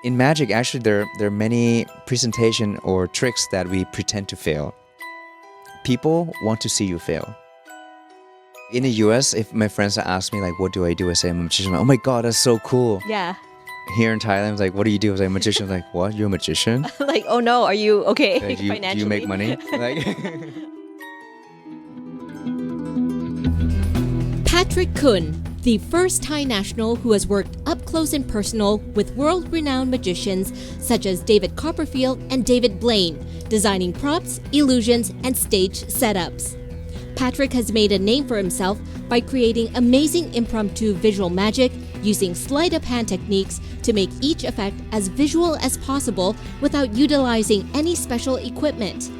In magic, actually, there are many presentation or tricks that we pretend to fail. People want to see you fail. In the US, if my friends ask me like, what do? I say I'm a magician. Oh my God, that's so cool. Yeah. Here in Thailand, it's like, what do you do? I was like, a magician. I'm like, what? You're a magician? Like, oh no, are you okay Like, financially? do you make money? Like. Patrick Kun, the first Thai national who has worked up close and personal with world-renowned magicians such as David Copperfield and David Blaine, designing props, illusions, and stage setups. Patrick has made a name for himself by creating amazing impromptu visual magic using sleight-of-hand techniques to make each effect as visual as possible without utilizing any special equipment.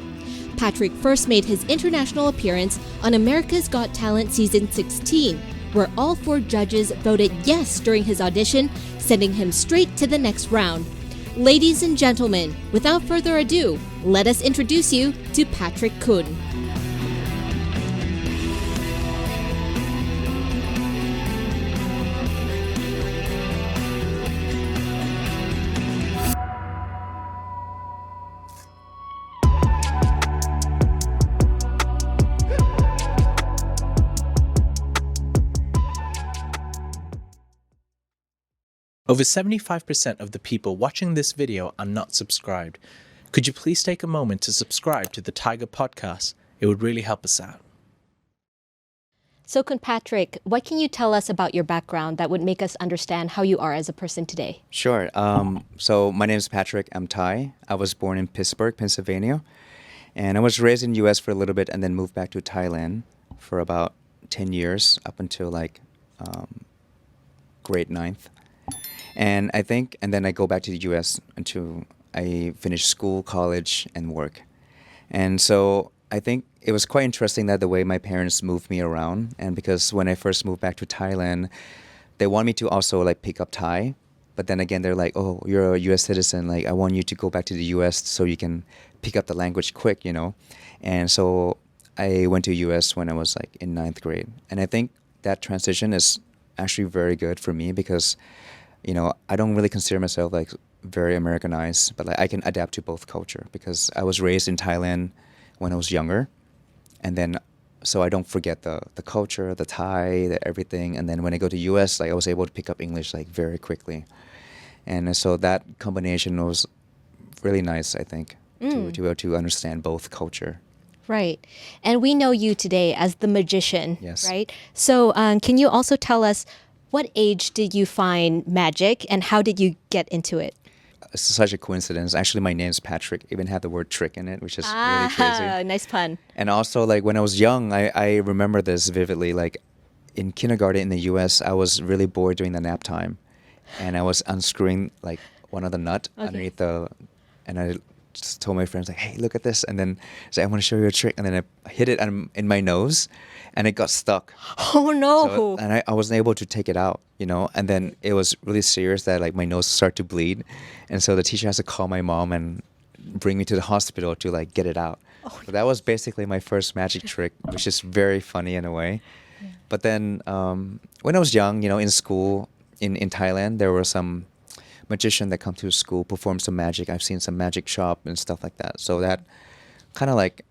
Patrick first made his international appearance on America's Got Talent Season 16, where all 4 judges voted yes during his audition, sending him straight to the next round. Ladies and gentlemen, without further ado, let us introduce you to Patrick Kun. Over 75% of the people watching this video are not subscribed. Could you please take a moment to subscribe to the Thaiger podcast? It would really help us out. So, Kun Patrick, what can you tell us about your background that would make us understand how you are as a person today? Sure. So my name is Patrick. I'm Thai. I was born in Pittsburgh, Pennsylvania. And I was raised in the US for a little bit and then moved back to Thailand for about 10 years up until like grade 9th. And then I go back to the US until I finish school, college, and work. And so I think it was quite interesting that the way my parents moved me around. And because when I first moved back to Thailand, they want me to also like pick up Thai. But then again, they're like, oh, you're a US citizen. Like, I want you to go back to the US so you can pick up the language quick, you know? And so I went to US when I was like in 9th grade. And I think that transition is actually very good for me because, you know, I don't really consider myself like very Americanized, but like I can adapt to both culture because I was raised in Thailand when I was younger. And then, so I don't forget the culture, the Thai, the everything. And then when I go to US, like I was able to pick up English like very quickly. And so that combination was really nice, I think, to be able to understand both culture. Right. And we know you today as the magician, Yes. right? So can you also tell us what age did you find magic and how did you get into it? It's such a coincidence. Actually, my name's Patrick. Even had the word trick in it, which is really crazy. Nice pun. And also, like when I was young, I remember this vividly. Like in kindergarten in the US, I was really bored during the nap time. And I was unscrewing like one of the nut underneath and I just told my friends like, hey, look at this. And then I said, I want to show you a trick. And then I hit it in my nose and it got stuck. Oh no. So, and I wasn't able to take it out, you know, and then it was really serious that like my nose started to bleed. And so the teacher has to call my mom and bring me to the hospital to like get it out. Oh, so that was basically my first magic trick, which is very funny in a way. Yeah. But then when I was young, you know, in school in Thailand, there were some magician that come to school, perform some magic. I've seen some magic shop and stuff like that. So that kind of like,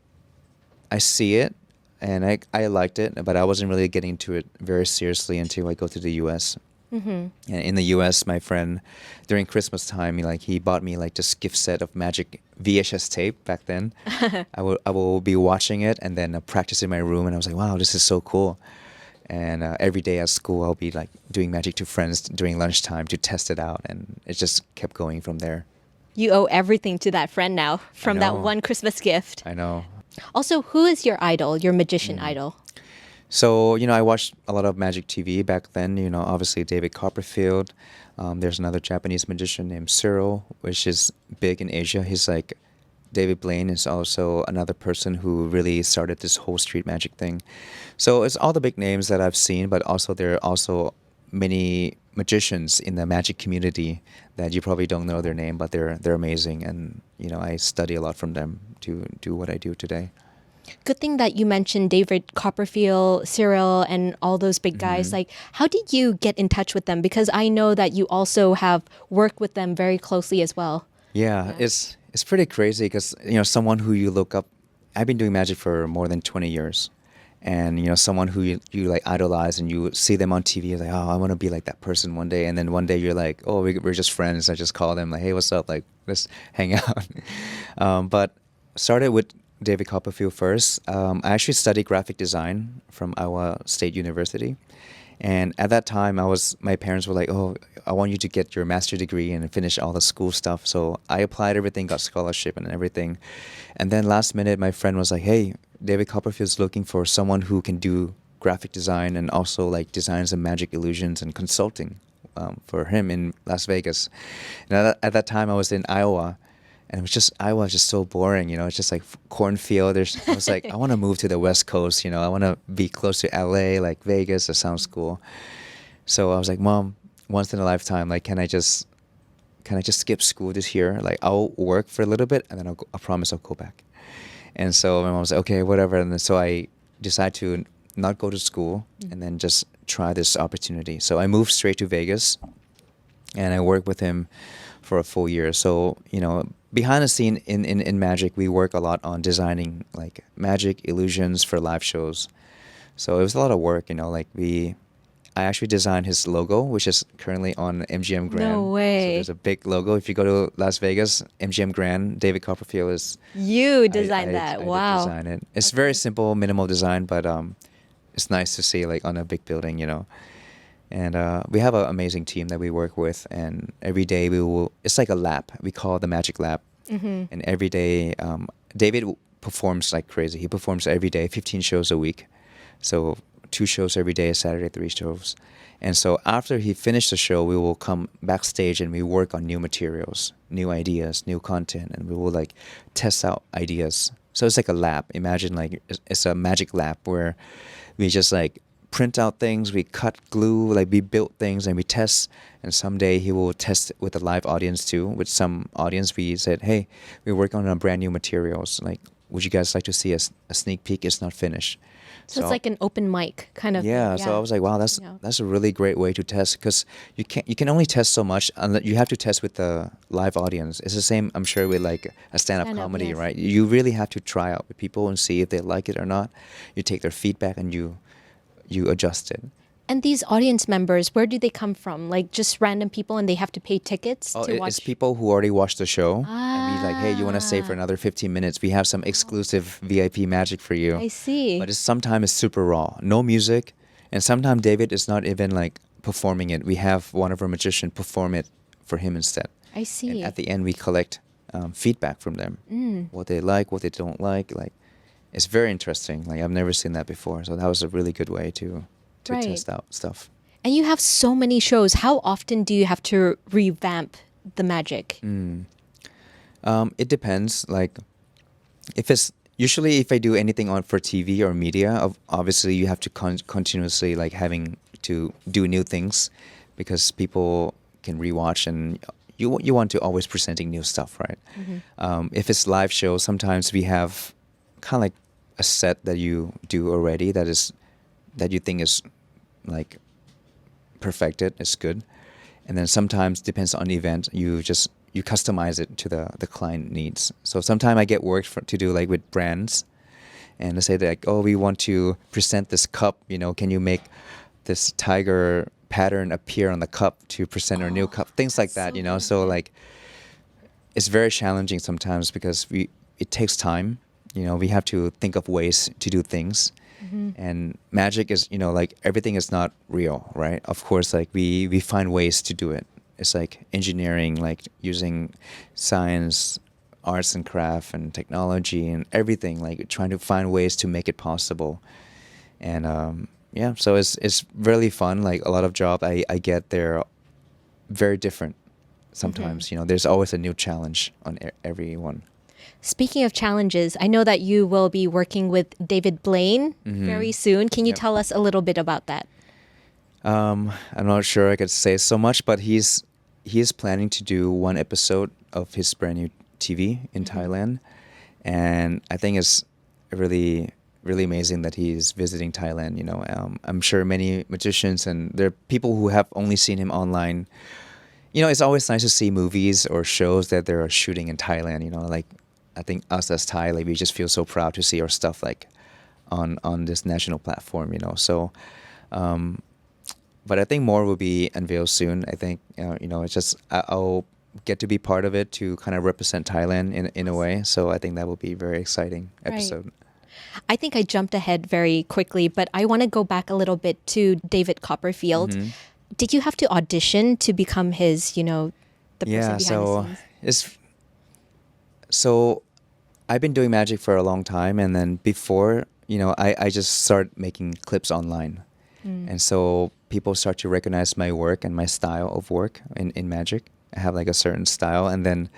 I see it and I liked it, but I wasn't really getting into it very seriously until I go to the US. Mm-hmm. And in the US, my friend, during Christmas time, he bought me like this gift set of magic VHS tape back then. I will be watching it and then practice in my room. And I was like, wow, this is so cool. And every day at school, I'll be like doing magic to friends during lunchtime to test it out. And it just kept going from there. You owe everything to that friend now from that one Christmas gift. I know. Also, who is your idol, your magician idol? So, I watched a lot of magic TV back then, obviously David Copperfield. There's another Japanese magician named Cyril, which is big in Asia. He's like, David Blaine is also another person who really started this whole street magic thing. So it's all the big names that I've seen, but also there are also many magicians in the magic community that you probably don't know their name, but they're amazing. And, I study a lot from them to do what I do today. Good thing that you mentioned David Copperfield, Cyril, and all those big guys. Like, how did you get in touch with them? Because I know that you also have worked with them very closely as well. Yeah, it's pretty crazy because someone who you look up. I've been doing magic for more than 20 years, and someone who you like idolize, and you see them on TV. You're like, oh, I want to be like that person one day. And then one day you're like, oh, we're just friends. I just call them like, hey, what's up? Like, let's hang out. But started with David Copperfield first. I actually studied graphic design from Iowa State University. And at that time, my parents were like, oh, I want you to get your master's degree and finish all the school stuff. So I applied everything, got scholarship and everything. And then last minute, my friend was like, hey, David Copperfield's looking for someone who can do graphic design and also like design some magic illusions and consulting for him in Las Vegas. And at that time, I was in Iowa. And Iowa was just so boring, it's just like cornfield. I was like, I want to move to the West Coast, I want to be close to LA, like Vegas. That sounds cool. So I was like, Mom, once in a lifetime, like, can I just skip school this year? Like, I'll work for a little bit and then I promise I'll go back. And so my mom was like, okay, whatever. And then so I decided to not go to school and then just try this opportunity. So I moved straight to Vegas and I worked with him for a full year. So, behind the scene in magic, we work a lot on designing like magic illusions for live shows. So it was a lot of work, I actually designed his logo, which is currently on MGM Grand. No way. So there's a big logo. If you go to Las Vegas, MGM Grand, David Copperfield is. You designed that. I Wow. did design it. It's very simple, minimal design, but it's nice to see like on a big building, And we have an amazing team that we work with, and every day it's like a lab. We call it the Magic Lab. And every day, David performs like crazy. He performs every day, 15 shows a week. So 2 shows every day, Saturday 3 shows. And so after he finished the show, we will come backstage and we work on new materials, new ideas, new content, and we will like test out ideas. So it's like a lab. Imagine like it's a magic lab where we just like print out things, we cut glue, like we build things and we test. And someday he will test with a live audience too. With some audience, we said, hey, we're working on brand new materials. Like, would you guys like to see a sneak peek? It's not finished. So it's like an open mic kind of yeah, thing. So I was like, wow, that's a really great way to test, because you can only test so much, and you have to test with the live audience. It's the same, I'm sure, with like a stand-up comedy, yes. right? You really have to try out with people and see if they like it or not. You take their feedback and you adjust it. And these audience members, where do they come from? Like just random people, and they have to pay tickets to watch? It's people who already watched the show. And we like, hey, you want to stay for another 15 minutes? We have some exclusive VIP magic for you. I see. But sometimes it's super raw. No music. And sometimes David is not even like performing it. We have one of our magicians perform it for him instead. I see. And at the end, we collect feedback from them. What they like, what they don't like. Like, it's very interesting. Like, I've never seen that before. So that was a really good way to test out stuff. And you have so many shows. How often do you have to revamp the magic? It depends. Like, if I do anything for TV or media, obviously you have to continuously like having to do new things, because people can rewatch, and you want to always presenting new stuff, right? If it's live shows, sometimes we have kind of like a set that you do already that you think is like perfected, it's good. And then sometimes depends on the event, you customize it to the client needs. So sometimes I get work to do like with brands, and they say like, oh, we want to present this cup, can you make this Thaiger pattern appear on the cup to present our new cup, things like that, So like, it's very challenging sometimes because it takes time. We have to think of ways to do things. And magic is, like everything is not real, right? Of course, like we find ways to do it. It's like engineering, like using science, arts and craft and technology and everything, like trying to find ways to make it possible. And so it's really fun. Like a lot of jobs I get, they're very different sometimes. There's always a new challenge on everyone. Speaking of challenges, I know that you will be working with David Blaine very soon. Can you tell us a little bit about that? I'm not sure I could say so much, but he is planning to do one episode of his brand new TV in Thailand, and I think really really amazing that he's visiting Thailand. I'm sure many magicians and there are people who have only seen him online. It's always nice to see movies or shows that they're shooting in Thailand. Like I think us as Thai, like we just feel so proud to see our stuff like on this national platform. So. But I think more will be unveiled soon. I think it's just I'll get to be part of it to kind of represent Thailand in a way. So I think that will be a very exciting episode. I think I jumped ahead very quickly, but I want to go back a little bit to David Copperfield. Did you have to audition to become his, the person behind the scenes? So I've been doing magic for a long time, and then before, I just started making clips online. And so people start to recognize my work and my style of work in magic. I have like a certain style, and then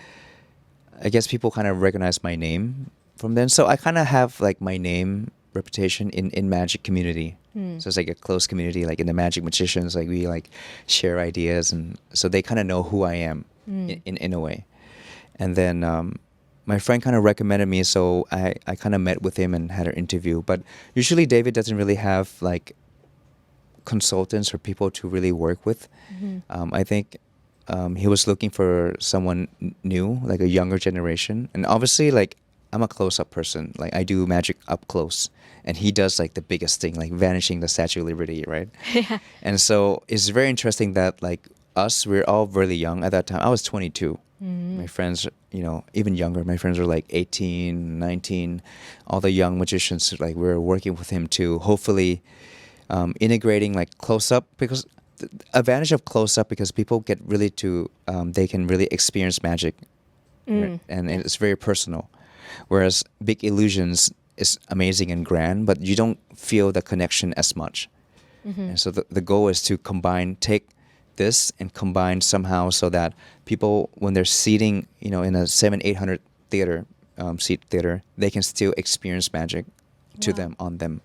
I guess people kind of recognize my name from then. So I kind of have like my name reputation in magic community. So it's like a close community, like in the magic magicians, like we like share ideas, and so they kind of know who I am in a way. And then my friend kind of recommended me, so I kind of met with him and had an interview. But usually David doesn't really have like consultants or people to really work with. I think he was looking for someone new, like a younger generation. And obviously, like I'm a close-up person. Like I do magic up close, and he does like the biggest thing, like vanishing the Statue of Liberty, right? And so it's very interesting that like we're all really young at that time. I was 22. My friends, even younger. My friends were like 18, 19. All the young magicians, like we were working with him to hopefully integrating like close-up, because the advantage of close-up, because people get really they can really experience magic, right? And it's very personal. Whereas big illusions is amazing and grand, but you don't feel the connection as much. And so the goal is to take this and combine somehow so that people, when they're seating, in a 700-800 theater, seat theater, they can still experience magic to them, on them.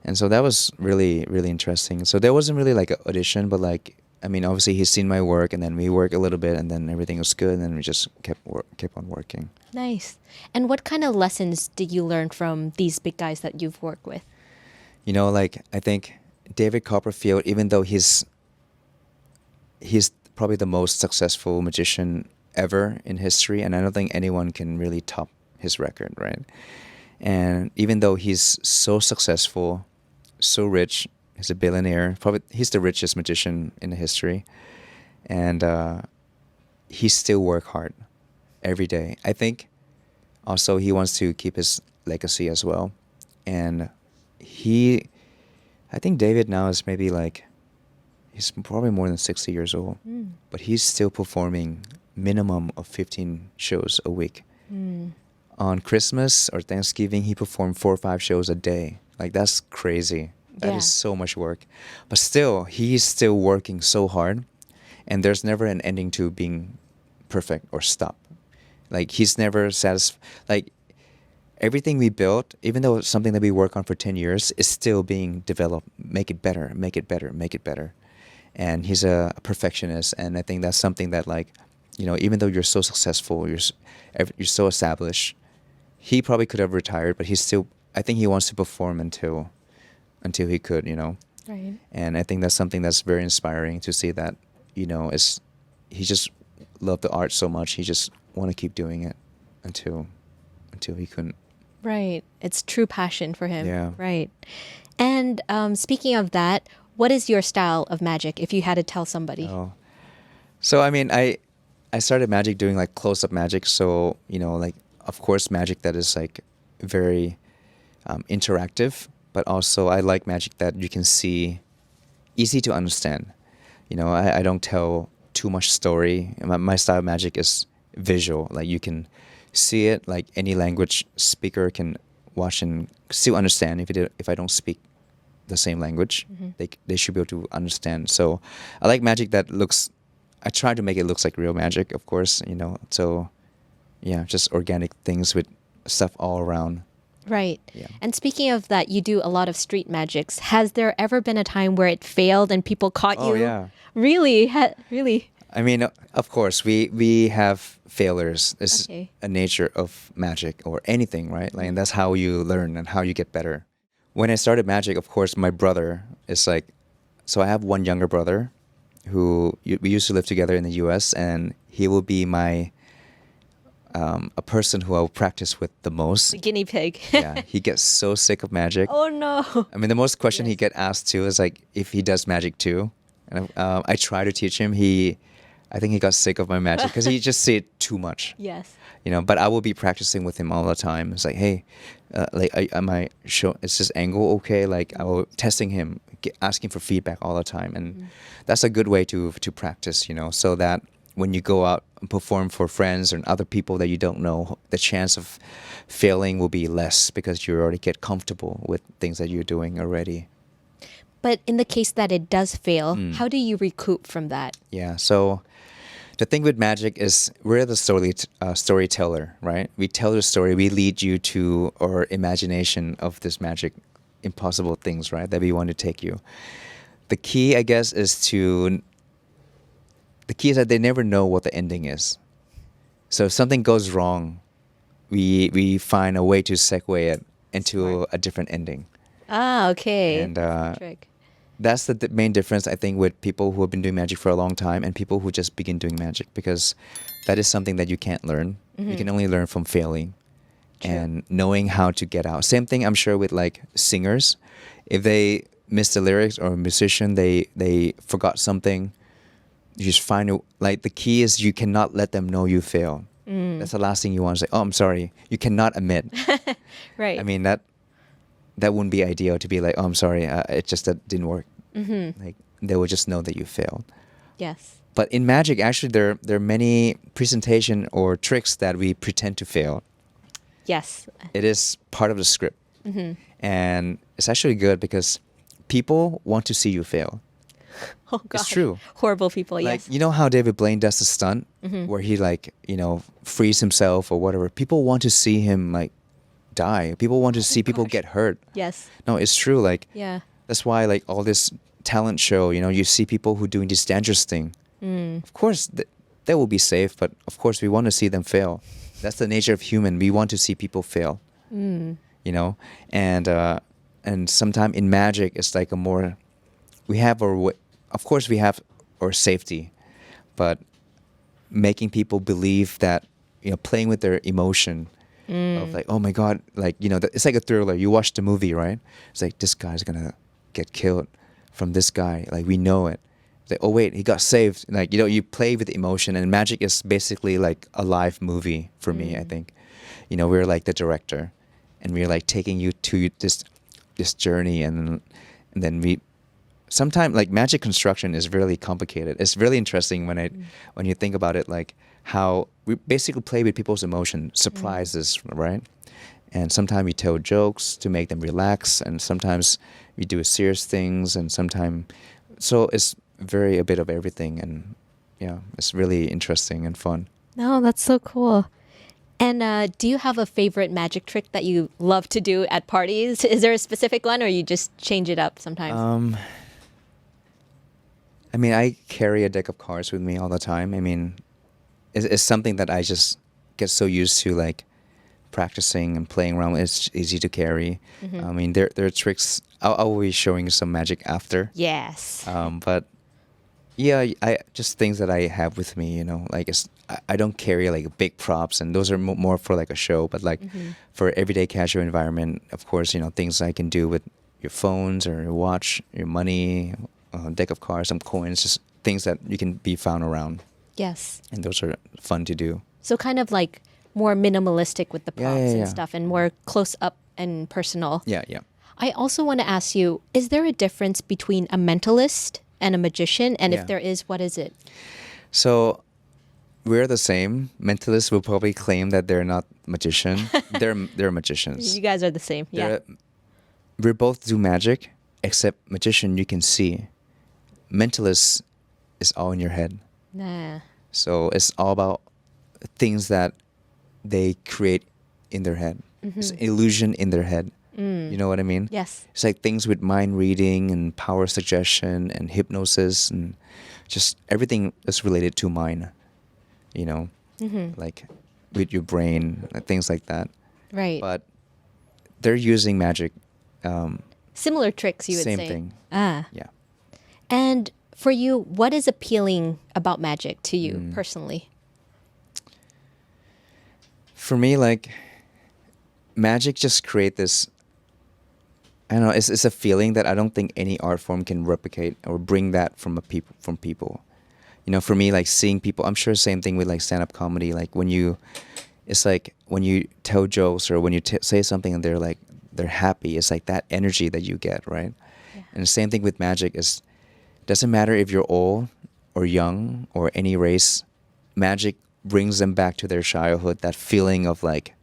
And so that was really, really interesting. So there wasn't really like an audition, but like, I mean, obviously he's seen my work, and then we worked a little bit, and then everything was good, and then we just kept on working. Nice. And what kind of lessons did you learn from these big guys that you've worked with? Like I think David Copperfield, even though he's probably the most successful magician ever in history, and I don't think anyone can really top his record, right? And even though he's so successful, so rich, he's a billionaire, probably he's the richest magician in the history, and he still work hard every day. I think also he wants to keep his legacy as well, and I think David now is maybe like, he's probably more than 60 years old, but he's still performing minimum of 15 shows a week. On Christmas or Thanksgiving, he performed 4 or 5 shows a day. Like that's crazy. That is so much work. But still, he's still working so hard, and there's never an ending to being perfect or stop. Like he's never satisfied. Like everything we built, even though it's something that we work on for 10 years, is still being developed. Make it better, make it better, make it better. And he's a perfectionist, and I think that's something that, like, even though you're so successful, you're so established, he probably could have retired, but I think he wants to perform until he could, Right. And I think that's something that's very inspiring to see that, he just loved the art so much, he just want to keep doing it until he couldn't. Right. It's true passion for him. Yeah. Right. And speaking of that, what is your style of magic, if you had to tell somebody? Oh. So, I mean, I started magic doing like close-up magic. So, like, of course, magic that is like very interactive, but also I like magic that you can see, easy to understand. I don't tell too much story. My style of magic is visual. Like you can see it, like any language speaker can watch and still understand. If I don't speak the same language, they should be able to understand. So I like magic that I try to make it look like real magic, of course, so yeah, just organic things with stuff all around. Right. Yeah. And speaking of that, you do a lot of street magics. Has there ever been a time where it failed and people caught you? Oh, yeah. Really? Really? I mean, of course, we have failures. It's Okay. a nature of magic or anything, right? Like, and that's how you learn and how you get better. When I started magic, of course, my brother is like, so I have one younger brother who we used to live together in the U.S. and he will be my a person who I will practice with the most. The guinea pig. Yeah, he gets so sick of magic. Oh no. I mean, the most question he Yes. get asked too is like if he does magic too, and I try to teach him. I think he got sick of my magic because he just see it too much. Yes. You know, but I will be practicing with him all the time. It's like, hey, am I show? Is this angle okay? Like I will testing him, asking for feedback all the time, and that's a good way to practice. You know, so that when you go out and perform for friends and other people that you don't know, the chance of failing will be less because you already get comfortable with things that you're doing already. But in the case that it does fail, how do you recoup from that? Yeah. So the thing with magic is we're the storyteller, right? We tell the story. We lead you to our imagination of this magic, impossible things, right? That we want to take you. The key, I guess, the key is that they never know what the ending is. So if something goes wrong, we find a way to segue it into Smart. a different ending. Ah, okay. And Trick. that's the main difference, I think, with people who have been doing magic for a long time and people who just begin doing magic, because that is something that you can't learn. You can only learn from failing and knowing how to get out. Same thing, I'm sure, with like singers. If they miss the lyrics, or a musician, they forgot something, you just find it. Like the key is you cannot let them know you failed. That's the last thing you want to say. Oh, I'm sorry. You cannot admit. Right. I mean, that wouldn't be ideal to be like, oh, I'm sorry, it just that didn't work. Like they will just know that you failed. Yes. But in magic, actually, there are many presentation or tricks that we pretend to fail. Yes. It is part of the script, and it's actually good because people want to see you fail. Oh God. It's true. Horrible people. Like, Yes. you know how David Blaine does the stunt where he like, frees himself or whatever. People want to see him like die. People want to see people gosh. get hurt. Yes. No, it's true. Like, Yeah. that's why like all this talent show, you see people who doing this dangerous thing. Of course, they will be safe, but of course we want to see them fail. That's the nature of human. We want to see people fail. And sometimes in magic, it's like we have of course we have our safety, but making people believe that, playing with their emotion of like, oh my God, like, it's like a thriller. You watch the movie, right? It's like, this guy's gonna get killed from this guy. Like, we know it. It's like, oh wait, he got saved. Like, you play with emotion, and magic is basically like a live movie for me, I think. We're like the director, and we're like taking you to this journey, and then we sometimes, like, magic construction is really complicated. It's really interesting when you think about it, like how we basically play with people's emotion, surprises, right? And sometimes we tell jokes to make them relax, and sometimes we do serious things, and sometimes, so it's a bit of everything, and yeah, it's really interesting and fun. No, that's so cool. And do you have a favorite magic trick that you love to do at parties? Is there a specific one, or you just change it up sometimes? I mean, I carry a deck of cards with me all the time. I mean, it's something that I just get so used to, like, practicing and playing around with. It's easy to carry. I mean, there are tricks. I'll be showing you some magic after. Yes. But yeah, I just things that I have with me, like I don't carry like big props, and those are more for like a show. But like for everyday casual environment, of course, things I can do with your phones or your watch, your money, deck of cards, some coins, just things that you can be found around. Yes. And those are fun to do. So kind of like more minimalistic with the Yeah, props yeah, and yeah. stuff, and more close up and personal. Yeah, yeah. I also want to ask you, is there a difference between a mentalist and a magician? And Yeah. if there is, what is it? So we're the same. Mentalists will probably claim that they're not magician. they're magicians. You guys are the same. Yeah. We both do magic, except magician you can see. Mentalist is all in your head. Nah. So it's all about things that they create in their head. It's illusion in their head. You know what I mean? Yes. It's like things with mind reading and power suggestion and hypnosis and just everything is related to mind, you know, like with your brain, things like that. Right. But they're using magic. Similar tricks, you would Same say. thing. Ah. Yeah. And for you, what is appealing about magic to you personally? For me, like magic just create this. I don't know. It's a feeling that I don't think any art form can replicate or bring that from people. You know, for me, like seeing people. I'm sure same thing with like stand-up comedy. Like it's like when you tell jokes or when you say something and they're happy. It's like that energy that you get, right? Yeah. And the same thing with magic is. Doesn't matter if you're old or young or any race, magic brings them back to their childhood, that feeling of like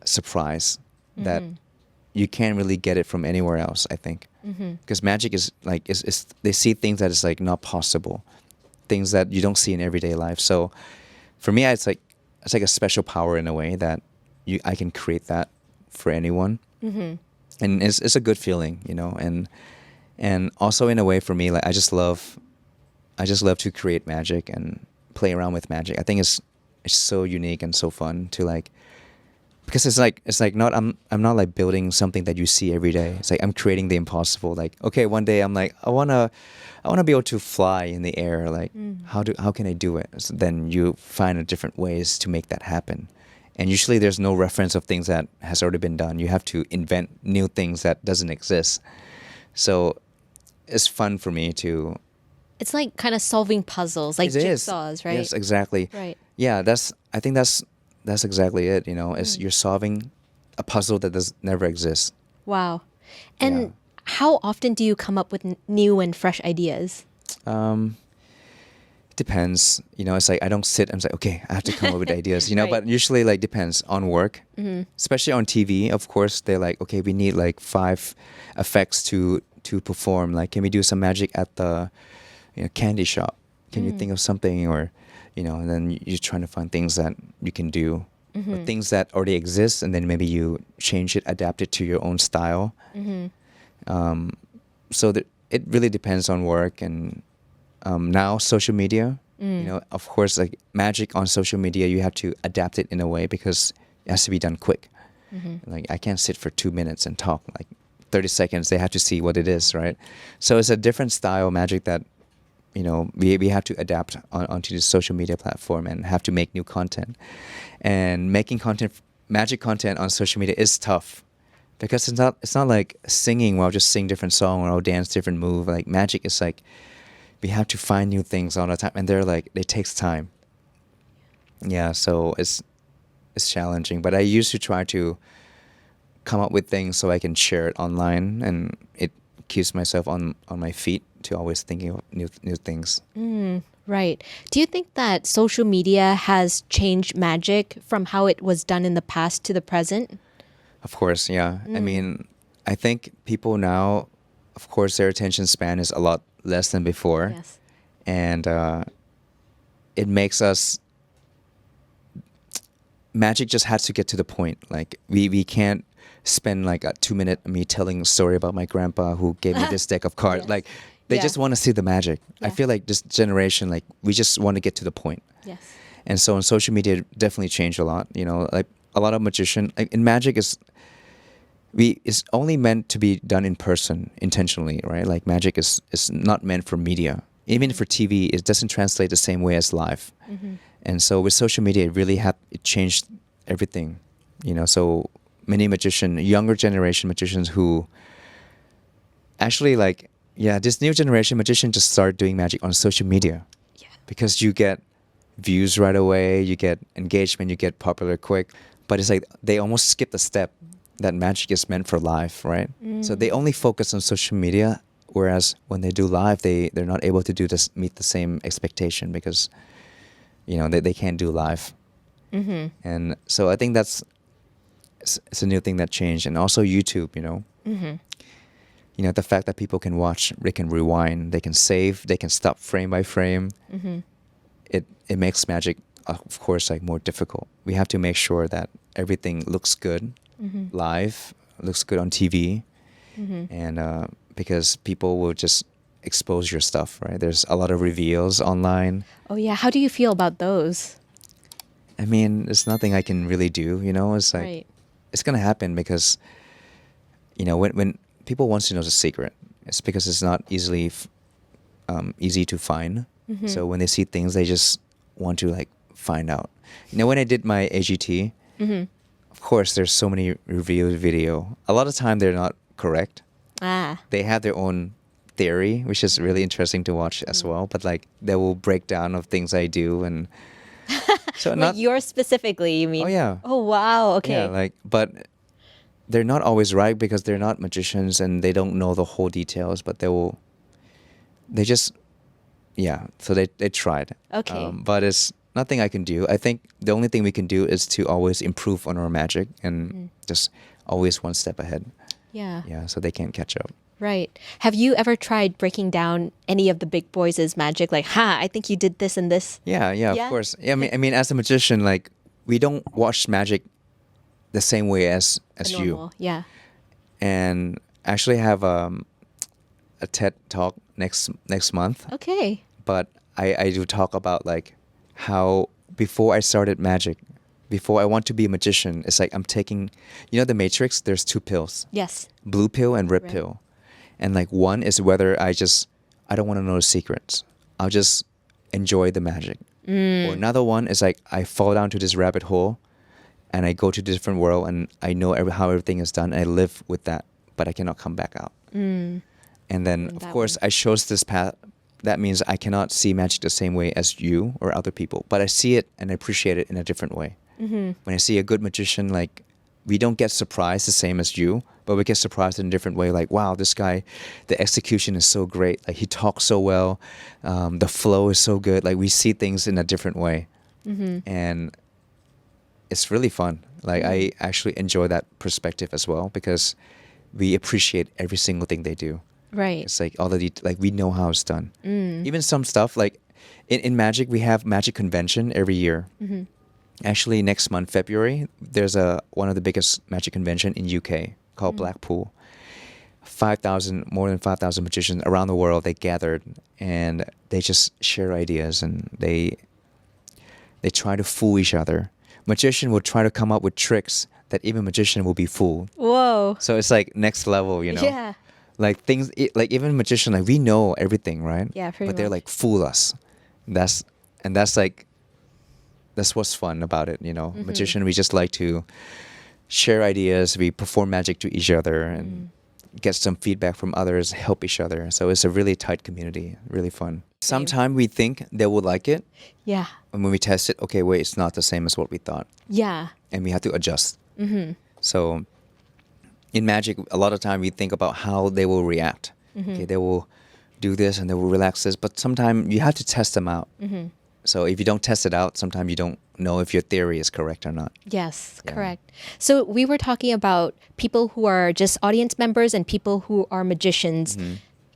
surprise that you can't really get it from anywhere else, I think. Because magic is like, they see things that is like not possible, things that you don't see in everyday life. So for me, it's like a special power in a way that I can create that for anyone. And it's a good feeling, you know, and also in a way for me, like I just love to create magic and play around with magic. I think it's so unique and so fun to like, because it's like not I'm not like building something that you see every day. It's like I'm creating the impossible. Like, okay, one day I'm like I wanna be able to fly in the air. Like how can I do it? So then you find different ways to make that happen. And usually there's no reference of things that has already been done. You have to invent new things that doesn't exist. So it's fun for me to. It's like kind of solving puzzles, like jigsaws, right? Yes, exactly. Right. Yeah, I think that's exactly it. You know, is you're solving a puzzle that does never exist. Wow. And Yeah. how often do you come up with new and fresh ideas? It depends. You know, it's like I don't sit and say, okay, I have to come up with ideas. You know, Right. but usually like depends on work, especially on TV. Of course, they're like, okay, we need like 5 effects to perform. Like, can we do some magic at the candy shop? Can you think of something, or and then you're trying to find things that you can do, or things that already exist, and then maybe you change it, adapt it to your own style. So that it really depends on work. And now social media, of course, like magic on social media, you have to adapt it in a way because it has to be done quick. Like I can't sit for 2 minutes and talk. Like 30 seconds, they have to see what it is, right? So it's a different style of magic that we have to adapt onto the social media platform and have to make new content. And making magic content on social media is tough because it's not like singing where I'll just sing different song or I'll dance different move. Like magic is like we have to find new things all the time, and it takes time. Yeah, so it's challenging, but I used to try to come up with things so I can share it online, and it keeps myself on my feet to always thinking of new things. Right. Do you think that social media has changed magic from how it was done in the past to the present? Of course, yeah. I mean, I think people now, of course, their attention span is a lot less than before. Yes. And it makes us... Magic just has to get to the point. Like, we can't spend like a 2-minute me telling a story about my grandpa who gave me this deck of cards. Yes. Like, they Yeah. just want to see the magic. I Yeah. feel like this generation, like, we just want to get to the point. Yes. And so on social media, it definitely changed a lot. Like a lot of magician, like in magic it's only meant to be done in person intentionally, right? Like magic is not meant for media. Even for TV, it doesn't translate the same way as live. And so with social media, it changed everything. So many younger generation magicians who actually this new generation magician just started doing magic on social media. Yeah. Because you get views right away, you get engagement, you get popular quick. But it's like they almost skip the step that magic is meant for live, right? So they only focus on social media, whereas when they do live, they're not able to meet the same expectation because, they can't do live. And so I think it's a new thing that changed. And also YouTube, the fact that people can watch, they can rewind, they can save, they can stop frame by frame. It makes magic, of course, like more difficult. We have to make sure that everything looks good live, looks good on TV, and because people will just expose your stuff, right? There's a lot of reveals online. Oh yeah. How do you feel about those? I mean, there's nothing I can really do, you know? It's like, Right. it's going to happen because, you know, when people wants to know the secret, it's because it's not easy to find. So when they see things, they just want to like find out. You know, when I did my AGT, of course, there's so many reviews video. A lot of time they're not correct. Ah. They have their own theory, which is really interesting to watch as well. But like they will break down of things I do, and so Like not. yours specifically, you mean? Oh yeah. Oh wow. Okay. Yeah, like, but they're not always right because they're not magicians and they don't know the whole details. But they just, yeah. So they tried. Okay. But it's nothing I can do. I think the only thing we can do is to always improve on our magic and just always one step ahead. Yeah. Yeah, so they can't catch up. Right. Have you ever tried breaking down any of the big boys' magic? Like, I think you did this and this. Yeah, Yeah? of course. Yeah, I mean, as a magician, like we don't watch magic the same way as you. Normal. Yeah. And actually, I have a TED talk next month. Okay. But I do talk about like how before I started magic, before I want to be a magician, it's like I'm taking, you know, the Matrix. There's 2 pills, Yes. blue pill and red Right. pill, and like one is whether I don't want to know the secrets. I'll just enjoy the magic. Or another one is like I fall down to this rabbit hole, and I go to a different world, and I know how everything is done. And I live with that, but I cannot come back out. And then, of that course, one. I chose this path. That means I cannot see magic the same way as you or other people, but I see it and I appreciate it in a different way. When I see a good magician, like we don't get surprised the same as you, but we get surprised in a different way. Like, wow, this guy, the execution is so great. Like he talks so well, the flow is so good. Like we see things in a different way, and it's really fun. Like I actually enjoy that perspective as well because we appreciate every single thing they do. Right. It's like all the like we know how it's done. Even some stuff like in magic, we have magic convention every year. Actually, next month, February, there's one of the biggest magic convention in UK called Blackpool. More than 5,000 magicians around the world, they gathered and they just share ideas and they try to fool each other. Magician will try to come up with tricks that even magician will be fooled. Whoa. So it's like next level, you know? Yeah. Like things, like even magician, like we know everything, right? Yeah, pretty But they're much. like, fool us. That's what's fun about it, you know? Magician, we just like to share ideas, we perform magic to each other and get some feedback from others, help each other. So it's a really tight community, really fun. Sometimes we think they will like it, Yeah. and when we test it, okay, wait, it's not the same as what we thought. Yeah. And we have to adjust. So in magic, a lot of time we think about how they will react. Okay, they will do this and they will relax this, but sometimes you have to test them out. So if you don't test it out, sometimes you don't know if your theory is correct or not. Yes, Yeah. correct. So we were talking about people who are just audience members and people who are magicians.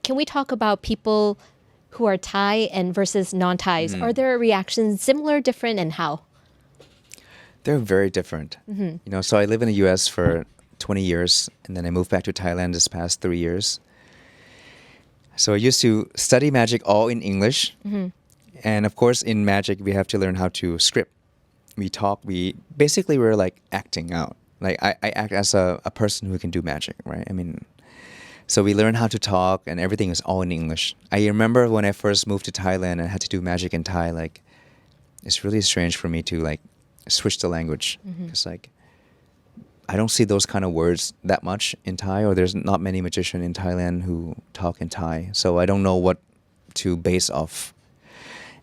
Can we talk about people who are Thai and versus non-Thais? Are their reactions similar, different, and how? They're very different. You know, so I live in the US for 20 years, and then I moved back to Thailand this past 3 years. So I used to study magic all in English. And of course, in magic, we have to learn how to script. We talk, we're like acting out. Like I act as a person who can do magic, right? I mean, so we learn how to talk and everything is all in English. I remember when I first moved to Thailand and had to do magic in Thai, like it's really strange for me to like switch the language. Because like, I don't see those kind of words that much in Thai, or there's not many magicians in Thailand who talk in Thai. So I don't know what to base off.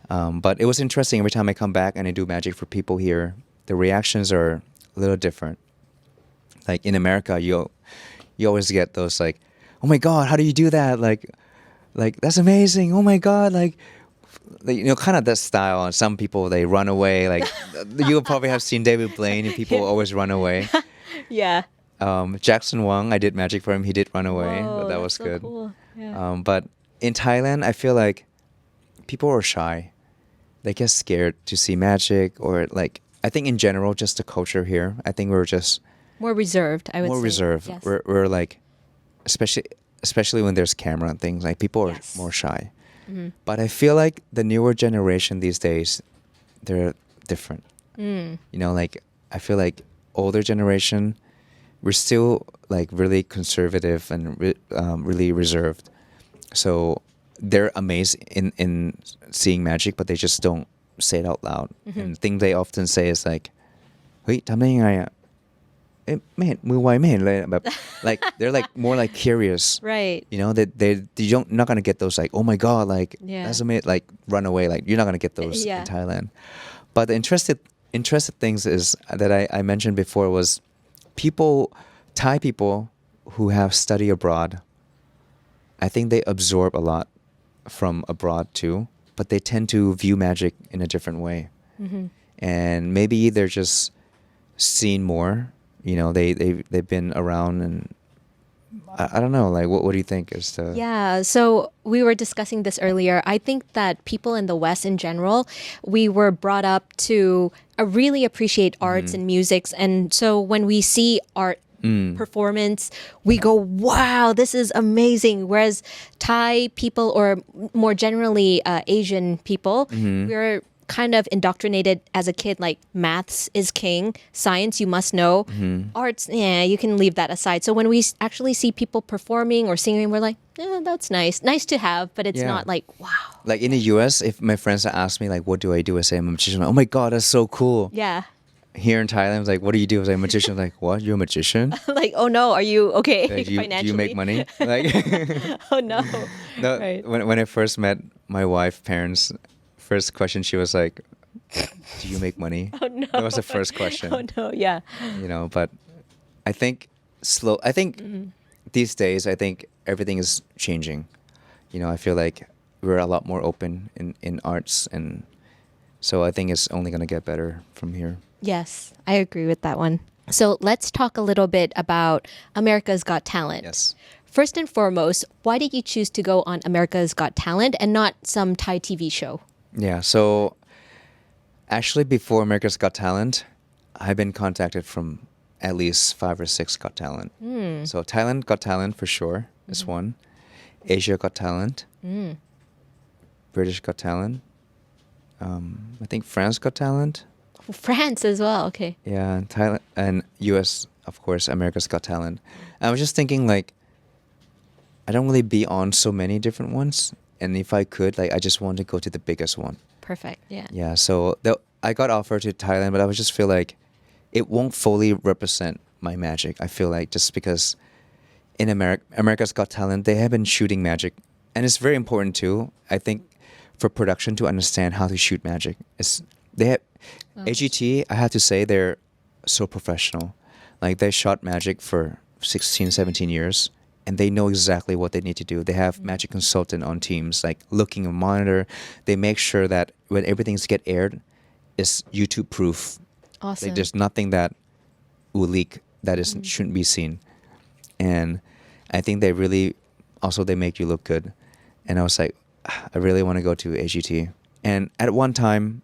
But it was interesting every time I come back and I do magic for people here, the reactions are a little different. Like in America, you always get those like, oh my God, how do you do that? Like that's amazing. Oh my God. Like, you know, kind of that style. And some people, they run away. Like you'll probably have seen David Blaine and people always run away. Yeah. Jackson Wang, I did magic for him. He did run away, Whoa, but that that's was so good. cool. Yeah. But in Thailand, I feel like people are shy. They get scared to see magic, or like, I think in general, just the culture here, I think we're just More reserved, I would say. more reserved. Yes. We're like, especially especially when there's camera and things, like people are Yes. more shy. But I feel like the newer generation these days, they're different. You know, like I feel like older generation, we're still like really conservative and really reserved. So they're amazed in seeing magic, but they just don't say it out loud. And the thing they often say is like, เฮ้ยทำได้ยังไงอะเอ๊ะไม่เห็นมือไวไม่เห็นเลยแบบ like they're like more like curious. Right. You know, they don't not gonna get those like, oh my god, like Yeah. that's amazing, like run away, like you're not gonna get those Yeah. in Thailand. But the interested things is that I mentioned before was Thai people who have studied abroad. I think they absorb a lot from abroad too, but they tend to view magic in a different way. And maybe they're just seen more. You know, they've been around, and I don't know. Like, what do you think? Is the Yeah, so we were discussing this earlier. I think that people in the West in general, we were brought up to really appreciate arts and musics. And so when we see art performance, we go, wow, this is amazing. Whereas Thai people, or more generally Asian people, we're kind of indoctrinated as a kid, like maths is king, science you must know, arts, yeah, you can leave that aside. So when we actually see people performing or singing, we're like, yeah, that's nice to have, but it's Yeah. not like, wow. like in the US, if my friends ask me like, what do I do? I say I'm a magician. Oh my god, that's so cool. Yeah. Here in Thailand, it's like, what do you do? I was like, a magician. Like, what? You're a magician? Like, oh no, are you okay Like, do financially? you make money? Like, Oh no. no, Right. when I first met my wife, parents, first question she was like, do you make money? Oh no. That was the first question. Oh no, yeah. You know, but I think these days, I think everything is changing. You know, I feel like we're a lot more open in arts, and so I think it's only going to get better from here. Yes, I agree with that one. So let's talk a little bit about America's Got Talent. Yes. First and foremost, why did you choose to go on America's Got Talent and not some Thai TV show? Yeah, so actually before America's Got Talent, I've been contacted from at least 5 or 6 Got Talent. So Thailand Got Talent for sure is one. Asia Got Talent. British Got Talent. I think France Got Talent. France as well. Okay. Yeah, Thailand and US, of course, America's Got Talent. I was just thinking like, I don't really be on so many different ones. And if I could, like, I just want to go to the biggest one. Perfect. Yeah. Yeah, so I got offered to Thailand, but I would just feel like it won't fully represent my magic. I feel like just because in America's Got Talent, they have been shooting magic. And it's very important too, I think, for production to understand how to shoot magic. AGT, I have to say, they're so professional. Like, they shot magic for 16, 17 years. And they know exactly what they need to do. They have magic consultant on teams, like looking at monitor. They make sure that when everything's get aired, it's YouTube proof. Awesome. Like, there's nothing that will leak that shouldn't be seen. And I think they really, also they make you look good. And I was like, I really want to go to AGT. And at one time,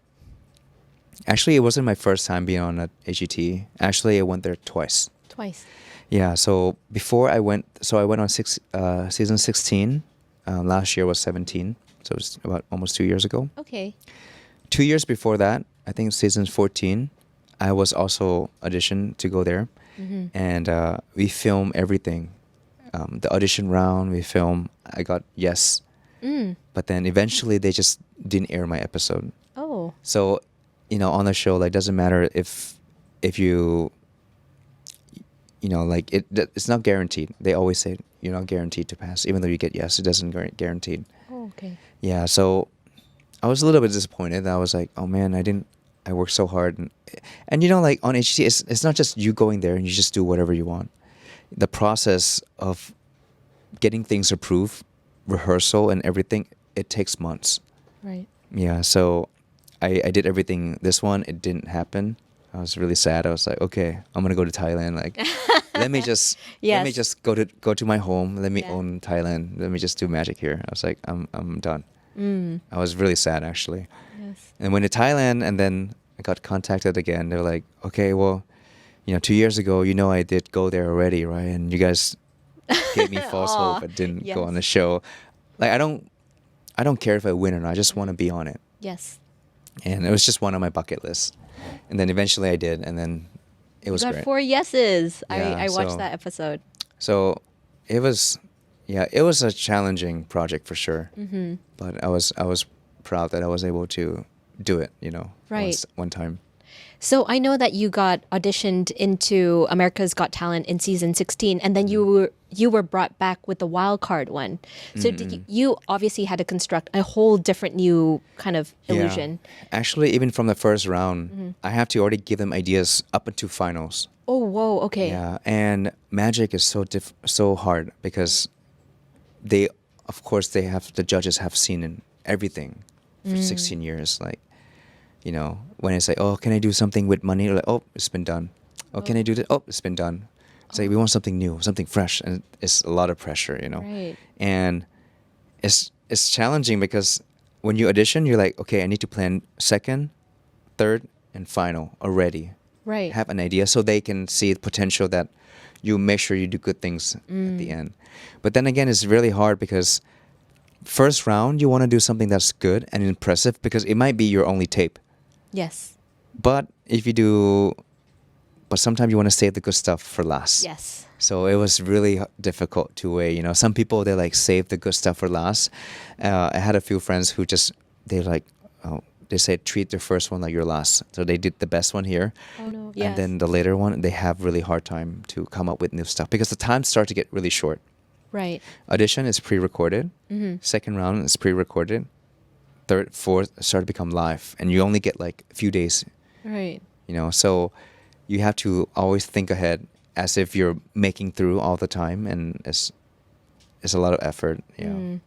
actually it wasn't my first time being on AGT. Actually, I went there twice. Twice. Yeah, so before I went on season 16. Last year was 17, so it was about almost 2 years ago. Okay. 2 years before that, I think season 14, I was also auditioned to go there, and we film everything. The audition round, I got yes, but then eventually they just didn't air my episode. Oh. So, you know, on the show, like, doesn't matter if you. You know, like it's not guaranteed. They always say you're not guaranteed to pass, even though you get yes, it doesn't guaranteed. Oh, okay. Yeah, so I was a little bit disappointed. I was like, oh man, I worked so hard, and you know, like on HT, it's not just you going there and you just do whatever you want. The process of getting things approved, rehearsal, and everything, it takes months. Right. Yeah, so I did everything. This one, it didn't happen. I was really sad. I was like, okay, I'm gonna go to Thailand. Like, let me just go to my home. Let me own Thailand. Let me just do magic here. I was like, I'm done. I was really sad actually. Yes. And went to Thailand, and then I got contacted again. They were like, okay, well, you know, 2 years ago, you know, I did go there already, right? And you guys gave me false hope and didn't go on the yes. show. Like I don't care if I win or not. I just want to be on it. Yes. And it was just one on my bucket list. And then eventually I did, and then it was You got great. 4 yeses. Yeah, I watched so- that episode. So it was, yeah, it was a challenging project for sure. Mm-hmm. But I was proud that I was able to do it, you know, Right. one time. So I know that you got auditioned into America's Got Talent in season 16, and then you were brought back with the wild card one. So did you obviously had to construct a whole different new kind of illusion. Yeah. Actually, even from the first round, I have to already give them ideas up into finals. Oh, whoa, okay. Yeah, and magic is so hard because they, of course, the judges have seen in everything for 16 years. Like, you know, when it's like, oh, can I do something with money? They're like, oh, it's been done. Oh, can I do that? Oh, it's been done. It's like we want something new, something fresh, and it's a lot of pressure, you know. Right. And it's challenging because when you audition, you're like, okay, I need to plan second, third, and final already. Right. Have an idea so they can see the potential that you make sure you do good things at the end. But then again, it's really hard because first round you want to do something that's good and impressive because it might be your only tape. Yes. But sometimes you want to save the good stuff for last. Yes. So it was really difficult to weigh. You know, some people they like save the good stuff for last. I had a few friends who they said treat the first one like your last. So they did the best one here. Oh no. Yes. And then the later one, they have really hard time to come up with new stuff because the times start to get really short. Right. Audition is pre-recorded. Second round is pre-recorded. Third, fourth start to become live, and you only get like a few days. Right. You know, so you have to always think ahead as if you're making through all the time, and it's a lot of effort. Yeah.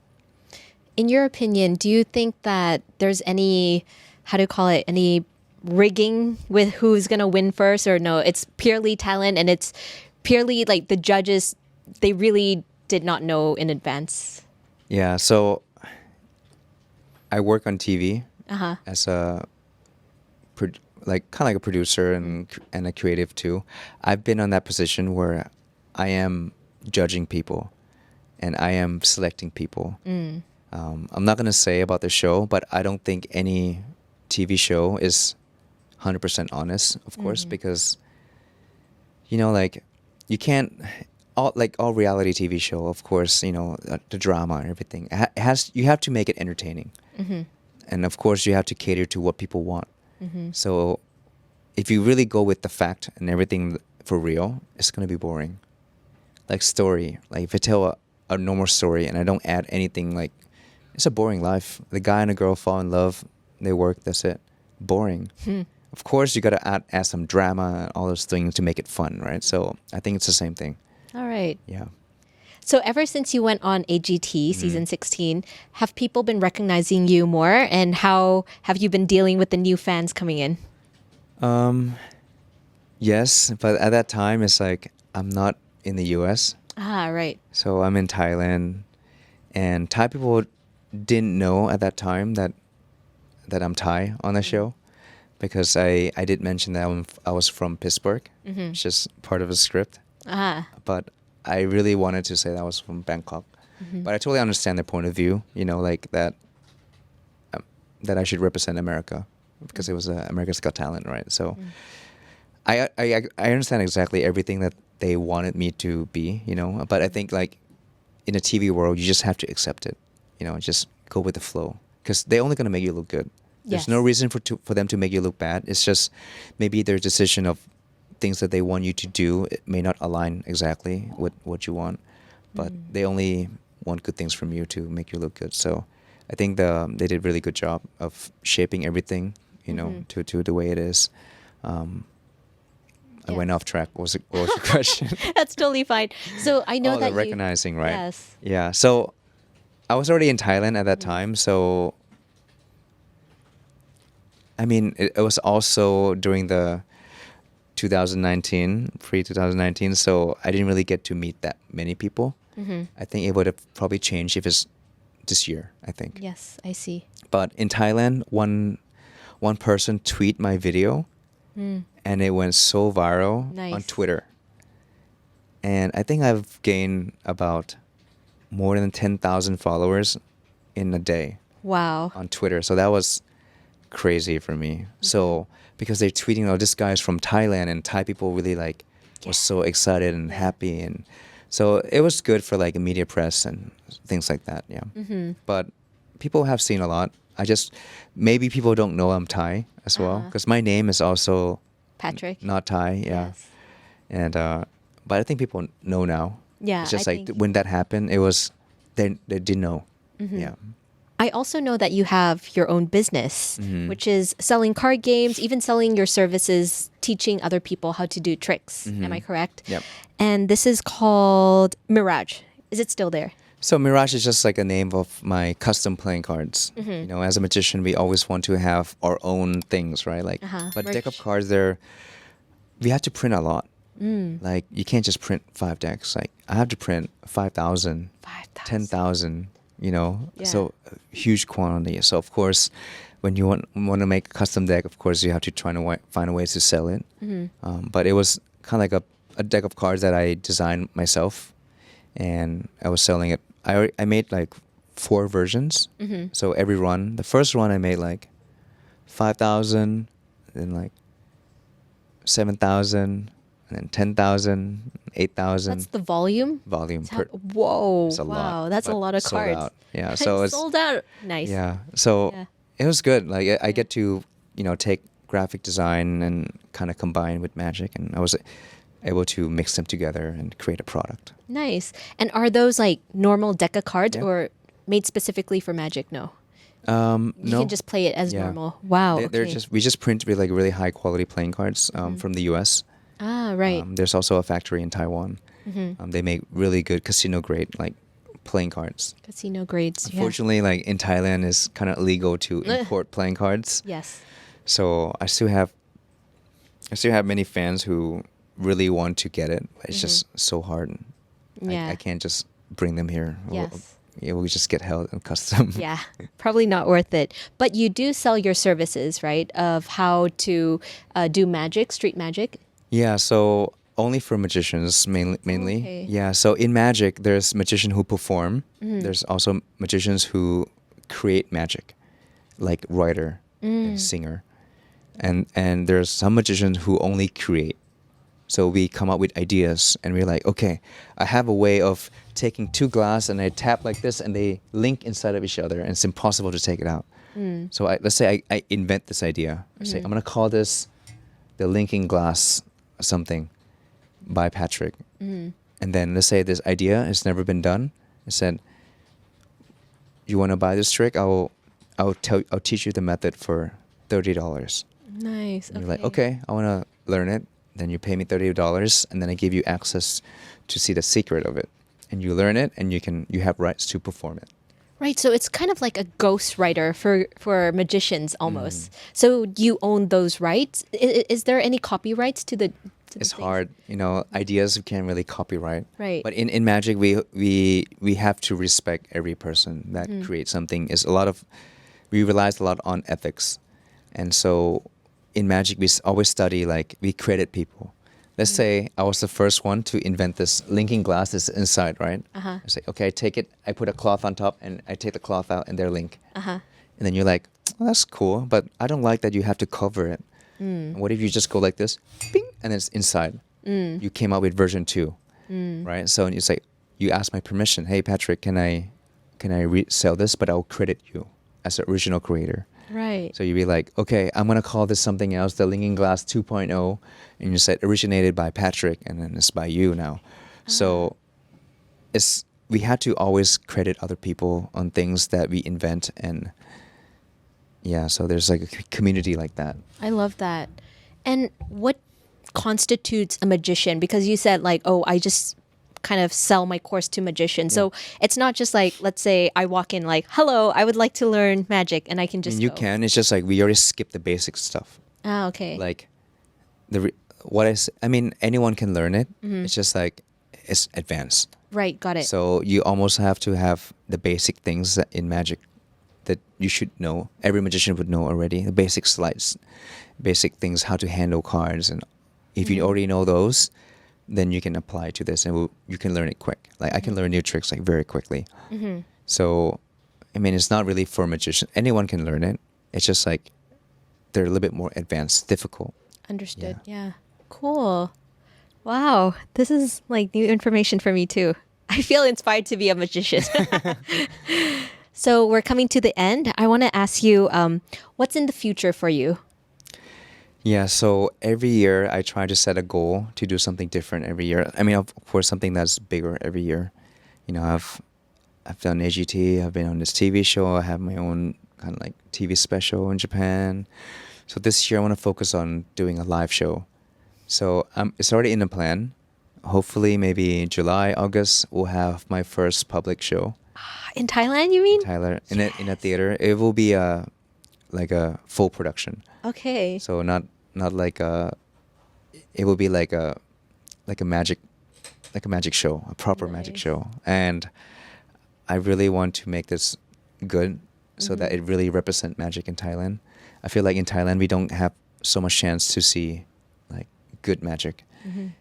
In your opinion, do you think that there's any, how do you call it, any rigging with who's going to win first, or no, it's purely talent and it's purely like the judges, they really did not know in advance? Yeah. So I work on TV as a kind of like a producer and a creative too. I've been on that position where I am judging people and I am selecting people. I'm not going to say about the show, but I don't think any TV show is 100% honest, of course, because, you know, like you can't, all reality TV show, of course, you know, the drama and everything, you have to make it entertaining. And of course, you have to cater to what people want. So if you really go with the fact and everything for real, it's going to be boring. Like story, like if I tell a normal story and I don't add anything, like it's a boring life. The guy and a girl fall in love, they work, that's it. Boring. Of course, you got to add some drama and all those things to make it fun, right? So I think it's the same thing. All right. Yeah. So ever since you went on AGT season 16, have people been recognizing you more, and how have you been dealing with the new fans coming in? Yes, but at that time, it's like I'm not in the US. Ah, right. So I'm in Thailand, and Thai people didn't know at that time that I'm Thai on the show, because I did mention that I was from Pittsburgh. It's just part of the script. Ah, But I really wanted to say that I was from Bangkok. But I totally understand their point of view, you know, like that I should represent America because it was America's Got Talent, right? So I understand exactly everything that they wanted me to be, you know, but I think like in the TV world, you just have to accept it, you know, just go with the flow because they're only going to make you look good. There's no reason for them to make you look bad. It's just maybe their decision of things that they want you to do, it may not align exactly with what you want, but they only want good things from you to make you look good. So I think they did a really good job of shaping everything, you know, to the way it is. I went off track. What was the question? that's totally fine. So I know that the recognizing, right? Yes. Yeah. So I was already in Thailand at that time. So I mean, it was also during the 2019, pre-2019. So I didn't really get to meet that many people. I think it would have probably changed if it's this year, I think. Yes, I see. But in Thailand, one person tweet my video and it went so viral on Nice. Twitter. And I think I've gained about more than 10,000 followers in a day Wow. on Twitter. So that was crazy for me. So because they're tweeting, oh, this guy's from Thailand, and Thai people really like was so excited and happy, and so it was good for like media press and things like that. Yeah. But people have seen a lot. I just maybe people don't know I'm Thai as well because my name is also Patrick. not Thai. Yeah. Yes. And but I think people know now. Yeah, It's just I like think- when that happened, it was they didn't know. Yeah. I also know that you have your own business, which is selling card games, even selling your services, teaching other people how to do tricks. Am I correct? Yep. And this is called Mirage. Is it still there? So Mirage is just like a name of my custom playing cards. You know, as a magician, we always want to have our own things, right? Like, but deck of Merch. cards, we have to print a lot. Like, you can't just print 5 decks. Like, I have to print 5,000, 5,000. 10,000. You know, Yeah. so huge quantity. So of course, when you want to make a custom deck, of course you have to try to find a way to sell it. But it was kind of like a deck of cards that I designed myself, and I was selling it. I made like 4 versions. So every run, the first run I made like 5,000, then like 7,000, and then 10,000, 8,000. That's the volume? Volume per. Whoa. It's a lot, Wow. That's a but lot of sold cards. out. Yeah, so it's sold out. Nice. yeah. So Yeah. it was good. Like I get to take graphic design and kind of combine with magic, and I was able to mix them together and create a product. Nice. And are those like normal deck of cards Yeah. or made specifically for magic? No. You No, can just play it as Yeah. normal. Wow. They're okay. we just print with like really high quality playing cards from the U.S. Right. There's also a factory in Taiwan. They make really good casino grade like playing cards. Casino grades. Yeah. Unfortunately, like in Thailand, it's kind of illegal to import playing cards. Yes. So I still have many fans who really want to get it. It's just so hard. Yeah. I can't just bring them here. Yes. We just get held in custom. Yeah, probably not worth it. But you do sell your services, right? Of how to do magic, street magic. Yeah, so only for magicians mainly. Okay. Yeah, so in magic, there's magicians who perform. There's also magicians who create magic, like writer and singer. And there's some magicians who only create. So we come up with ideas and we're like, okay, I have a way of taking 2 glass and I tap like this and they link inside of each other and it's impossible to take it out. So let's say I invent this idea. I say, I'm going to call this the linking glass something by Patrick. And then let's say this idea has never been done. I said, you want to buy this trick? I'll teach you the method for $30. Nice. And you're like, okay, I want to learn it. Then you pay me $30, and then I give you access to see the secret of it. And you learn it, and you have rights to perform it. Right. So it's kind of like a ghostwriter for magicians almost. So you own those rights. Is there any copyrights to the? To the It's things? hard, ideas you can't really copyright. Right. But in magic, we have to respect every person that creates something. We relies a lot on ethics, and so in magic we always study like we credit people. Let's say I was the first one to invent this linking glass that's inside, right? I say, okay, I take it, I put a cloth on top, and I take the cloth out, and they're link. And then you're like, oh, that's cool, but I don't like that you have to cover it. What if you just go like this, bing, and it's inside? You came up with version 2, right? So you say, you ask my permission. Hey, Patrick, can I resell this? But I'll credit you as the original creator. Right. So you'd be like, okay, I'm going to call this something else, the Linking Glass 2.0. And you said originated by Patrick, and then it's by you now. So we had to always credit other people on things that we invent. And yeah, so there's like a community like that. I love that. And what constitutes a magician? Because you said like, oh, I just kind of sell my course to magicians. So it's not just like, let's say I walk in like, hello, I would like to learn magic, and I can just You go. can. It's just like we already skipped the basic stuff. Ah, okay. Like anyone can learn it. It's just like it's advanced. Right, got it. So you almost have to have the basic things in magic that you should know. Every magician would know already. The basic slides, basic things, how to handle cards, and if you already know those, then you can apply to this, and you can learn it quick. Like I can learn new tricks like very quickly. So, I mean, it's not really for a magician. Anyone can learn it. It's just like they're a little bit more advanced, difficult. Understood. Yeah. Cool. Wow. This is like new information for me too. I feel inspired to be a magician. So we're coming to the end. I want to ask you, what's in the future for you? Yeah, so every year I try to set a goal to do something different every year. I mean, of course, something that's bigger every year. You know, I've done AGT, I've been on this TV show, I have my own kind of like TV special in Japan. So this year I want to focus on doing a live show. So it's already in the plan. Hopefully, maybe July, August, we'll have my first public show. In Thailand, you mean? Tyler, in a theater. It will be like a full production. Okay. So not like it will be like a magic show, a proper magic Nice. show. And I really want to make this good so that it really represent magic in Thailand. I feel like in Thailand we don't have so much chance to see like good magic.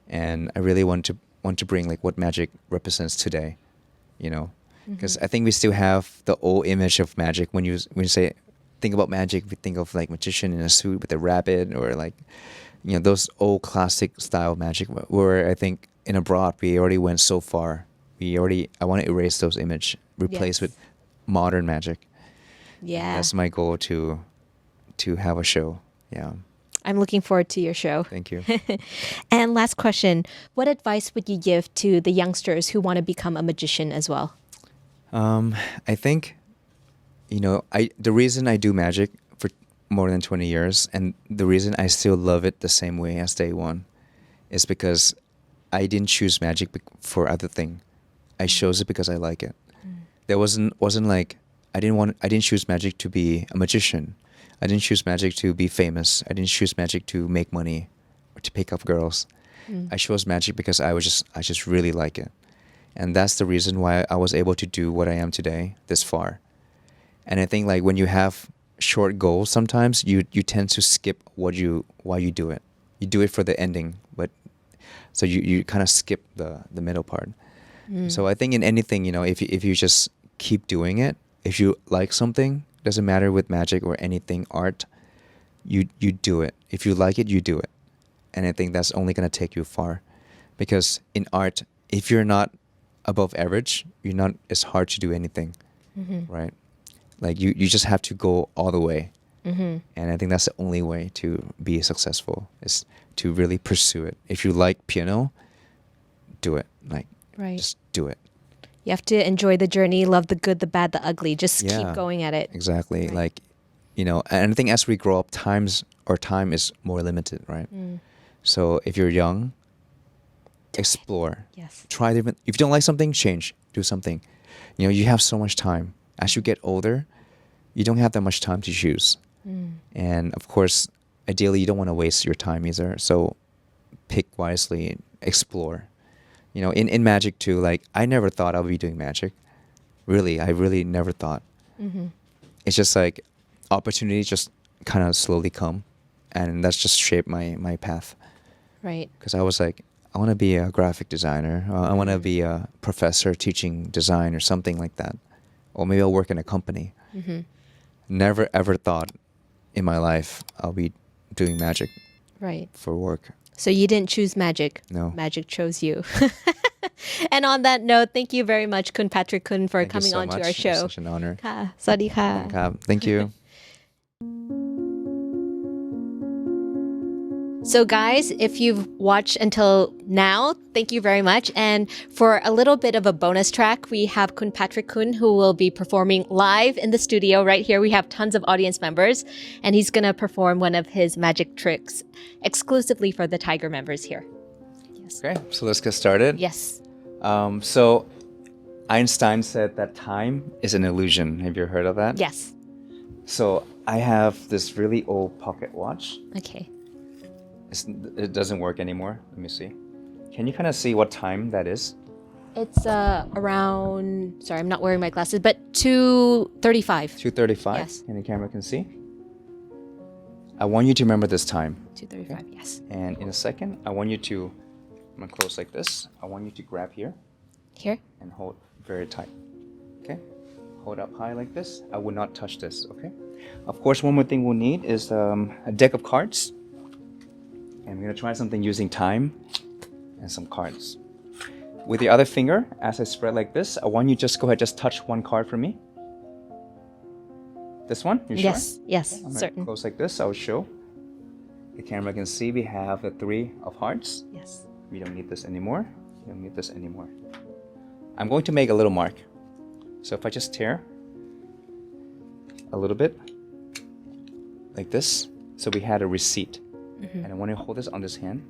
And I really want to bring like what magic represents today, you know. Because I think we still have the old image of magic. When you say think about magic, we think of like magician in a suit with a rabbit, or like, you know, those old classic style magic. Where I think in abroad we already went so far. I want to erase those image, replace Yes. with modern magic. Yeah. That's my goal to have a show. Yeah. I'm looking forward to your show. Thank you. And last question, what advice would you give to the youngsters who want to become a magician as well? I think, you know, the reason I do magic for more than 20 years, and the reason I still love it the same way as day one, is because I didn't choose magic for other thing. I chose it because I like it. There wasn't like I didn't choose magic to be a magician. I didn't choose magic to be famous. I didn't choose magic to make money or to pick up girls. I chose magic because I just really like it. And that's the reason why I was able to do what I am today this far. And I think like when you have short goals, sometimes you tend to skip why you do it. You do it for the ending, but so you kind of skip the middle part. So I think in anything, you know, if you just keep doing it, if you like something, doesn't matter with magic or anything, art, you do it. If you like it, you do it. And I think that's only going to take you far. Because in art, if you're not above average, it's hard to do anything, right? Like you just have to go all the way. And I think that's the only way to be successful, is to really pursue it. If you like piano, do it. Like, Right. just do it. You have to enjoy the journey, love the good, the bad, the ugly. Just Yeah. keep going at it. Exactly. Right. Like, you know, and I think as we grow up, time is more limited, right? So if you're young, explore. Yes. Try different. If you don't like something, change. Do something. You know, you have so much time. As you get older, you don't have that much time to choose. And of course, ideally, you don't want to waste your time either. So pick wisely, explore. You know, in magic too, like I never thought I would be doing magic. Really, I really never thought. It's just like opportunities just kind of slowly come, and that's just shaped my path. Right. Because I was like, I want to be a graphic designer. I want to be a professor teaching design or something like that. Or maybe I'll work in a company. Never ever thought in my life I'll be doing magic Right. for work. So you didn't choose magic. No. Magic chose you. And on that note, thank you very much, Kun Patrick Kun, for Thank you coming so on to much. our It's show. such an honor. ค่ะสวัสดีค่ะ Thank you. So, guys, if you've watched until now, thank you very much. And for a little bit of a bonus track, we have Kun Patrick Kun, who will be performing live in the studio right here. We have tons of audience members, and he's going to perform one of his magic tricks exclusively for the Thaiger members here. Yes. Okay, so let's get started. Yes. So Einstein said that time is an illusion. Have you heard of that? Yes. So I have this really old pocket watch. Okay. It doesn't work anymore. Let me see. Can you kind of see what time that is? It's around, sorry, I'm not wearing my glasses, but 2:35. 2:35. Yes. And the camera can see. I want you to remember this time. 2:35, yes. And in a second, I want you to I'm gonna close like this. I want you to grab here Here? and hold very tight. Okay? Hold up high like this. I will not touch this, okay? Of course, one more thing we'll need is a deck of cards. And we're gonna try something using time and some cards. With the other finger, as I spread like this, I want you just go ahead, just touch one card for me. This one? You sure? Yes, I'm gonna certain. close like this. I'll show. The camera can see we have the 3 of hearts. Yes. We don't need this anymore. We don't need this anymore. I'm going to make a little mark. So if I just tear a little bit like this, so we had a receipt. And I want you to hold this on this hand.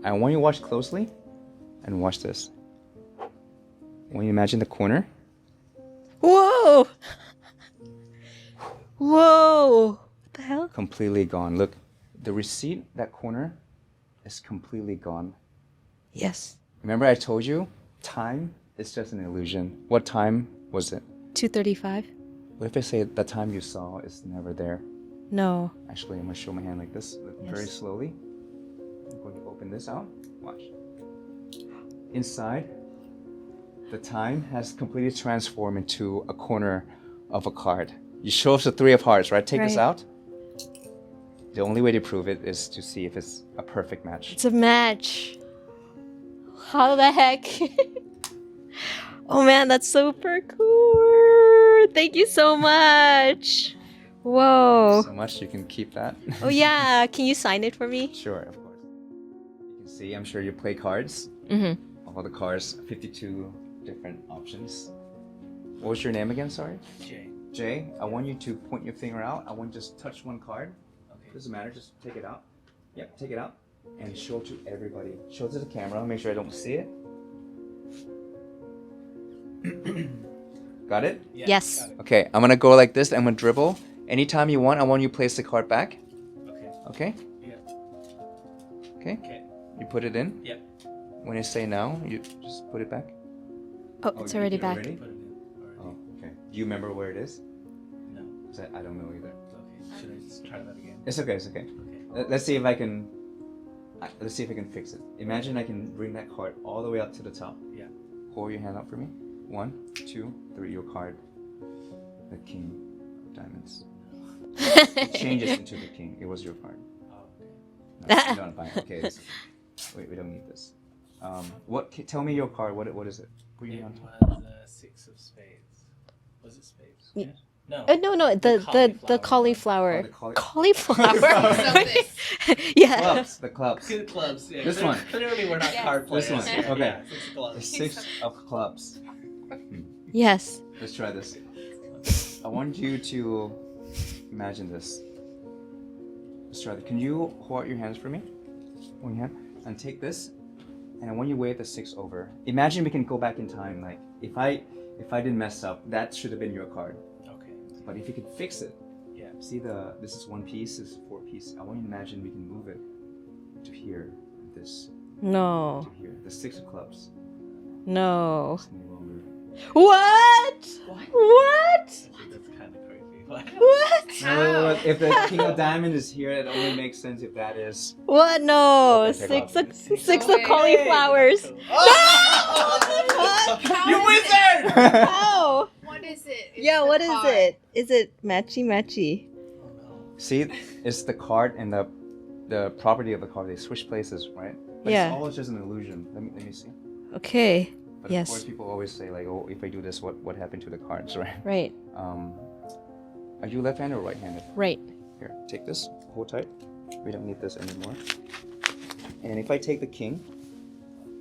I want you to watch closely and watch this. When you imagine the corner, Whoa! Whoa! What the hell? completely gone. Look, the receipt, that corner, is completely gone. Yes. Remember I told you, time is just an illusion. What time was it? 2:35? What if I say the time you saw is never there? No. Actually, I'm going to show my hand like this, very slowly. I'm going to open this out. Watch. Inside, the time has completely transformed into a corner of a card. You show us the 3 of hearts, right? Take this Right. out. The only way to prove it is to see if it's a perfect match. It's a match. How the heck? Oh man, that's super cool. Thank you so much. Whoa. So much you can keep that. Oh yeah, can you sign it for me? Sure, of course. You can see, I'm sure you play cards. Mm-hmm. All the cards, 52 different options. What was your name again, sorry? Jay. Jay, I want you to point your finger out. I want you to just touch one card. Okay. Doesn't matter, just take it out. Yep, take it out. And show it to everybody. Show it to the camera, make sure I don't see it. Got it? Yeah, Yes. got it. Okay, I'm gonna go like this. I'm gonna dribble. Anytime you want, I want you to place the card back. Okay. Okay? Yeah. Okay? Okay. You put it in. Yep. When I say now, you just put it back. Oh, it's you already did back. Put it in already. Oh, okay. Do you remember where it is? No. 'Cause I don't know either. Okay. Should I just try that again? It's okay, it's okay. Okay. Let's see if I can. Let's see if I can fix it. Imagine I can bring that card all the way up to the top. Yeah. Hold your hand up for me. 1, 2, 3. Your card. The king of diamonds. It changes into the king. It was your card. Oh, okay. No, you don't buy it. Okay. Wait, we don't need this. Tell me your card. What is it? Put your It hand on top. was 6 of spades. Was it spades? Ye- No. No, the cauliflower. Oh, the Cauliflower. Yeah. Clubs. The clubs. Good clubs. Yeah, This one. Clearly, we're not card This players. one, here. okay. Yeah, 6 of The clubs. 6 of clubs. Yes. Let's try this. I want you to imagine this. Let's try that. Can you hold out your hands for me? Hold your hand. And take this. And I want you to wave the 6 over. Imagine we can go back in time. Like, if I didn't mess up, that should have been your card. Okay. But if you could fix it, Yeah. see this is 1 piece, this is 4 piece. I want you to imagine we can move it to here, this, No. to here. The 6 of clubs. No. It's no longer. What? What? I think that's kind of crazy. What? What? No, if the king of diamond is here, it only makes sense if that is. What? No. Okay, take Six off. of six of cauliflowers. You wizard! How? What is it? It's Yeah. the What is card. it? Is it matchy matchy? See, it's the card and the property of the card. They switch places, right? But Yeah. it's all just an illusion. Let me see. Okay. But Yes. of course, people always say like, oh, if I do this, what happened to the cards, right? Right. Are you left-handed or right-handed? Right. Here, take this. Hold tight. We don't need this anymore. And if I take the king,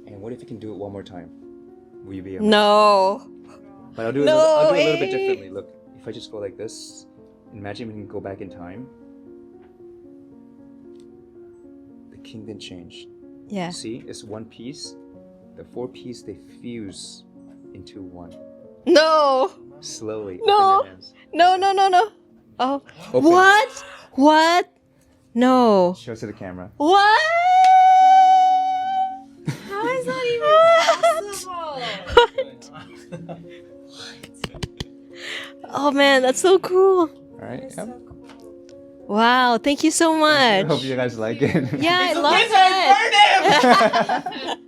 and what if you can do it one more time? Will you be able? No. But I'll do it. No I'll do it a little bit way. differently. Look, if I just go like this, imagine we can go back in time. The king didn't change. Yeah. See, it's 1 piece. The 4 piece they fuse into 1 No. slowly. No. Open your hands. No. No. No. No. Oh. Open. What? What? No. Show it to the camera. What? How is that even possible? Oh man, that's so cool. All right. It's Yep. so cool. Wow, thank you so much. I hope you guys like it. Yeah, I love it.